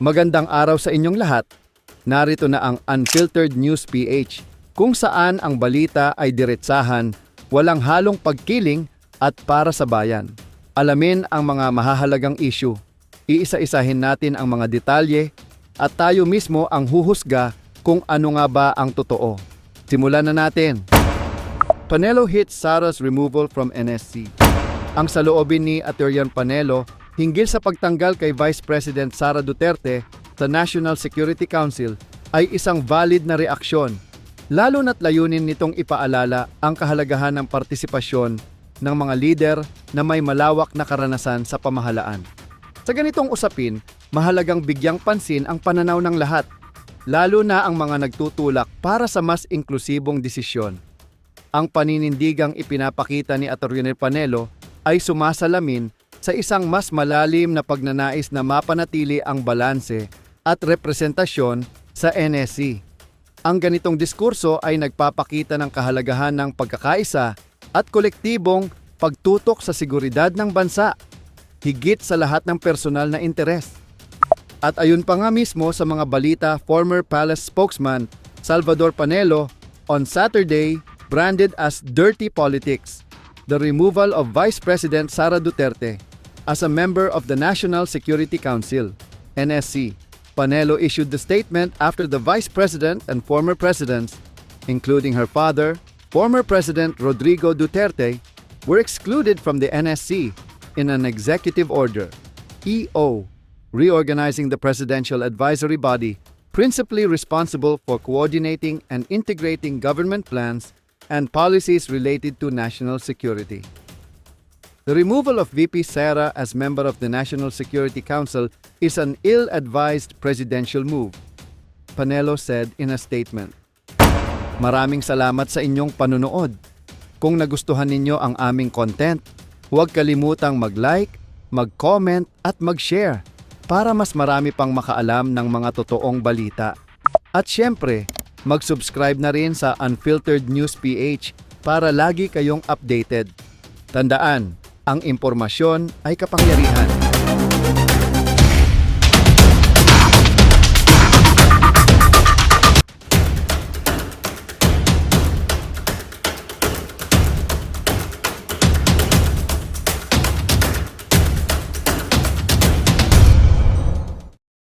Magandang araw sa inyong lahat. Narito na ang Unfiltered News PH, kung saan ang balita ay diretsahan, walang halong pagkiling at para sa bayan. Alamin ang mga mahahalagang issue. Iisa-isahin natin ang mga detalye at tayo mismo ang huhusga kung ano nga ba ang totoo. Simulan na natin. Panelo hits Sara's removal from NSC. Ang saloobin ni Atty. Panelo hinggil sa pagtanggal kay Vice President Sara Duterte sa National Security Council ay isang valid na reaksyon, lalo na't layunin nitong ipaalala ang kahalagahan ng partisipasyon ng mga lider na may malawak na karanasan sa pamahalaan. Sa ganitong usapin, mahalagang bigyang pansin ang pananaw ng lahat, lalo na ang mga nagtutulak para sa mas inklusibong desisyon. Ang paninindigang ipinapakita ni Atty. Panelo ay sumasalamin sa isang mas malalim na pagnanais na mapanatili ang balanse at representasyon sa NSC. Ang ganitong diskurso ay nagpapakita ng kahalagahan ng pagkakaisa at kolektibong pagtutok sa seguridad ng bansa, higit sa lahat ng personal na interes. At ayun pa nga mismo sa mga balita, former palace spokesman Salvador Panelo on Saturday branded as dirty politics the removal of Vice President Sara Duterte as a member of the National Security Council, NSC. Panelo issued the statement after the Vice President and former presidents, including her father, former President Rodrigo Duterte, were excluded from the NSC in an executive order, EO, reorganizing the presidential advisory body principally responsible for coordinating and integrating government plans and policies related to national security. The removal of VP Sara as member of the National Security Council is an ill-advised presidential move, Panelo said in a statement. Maraming salamat sa inyong panunood. Kung nagustuhan ninyo ang aming content, huwag kalimutang mag-like, mag-comment at mag-share para mas marami pang makaalam ng mga totoong balita. At syempre, mag-subscribe na rin sa Unfiltered News PH para lagi kayong updated. Tandaan, ang impormasyon ay kapangyarihan.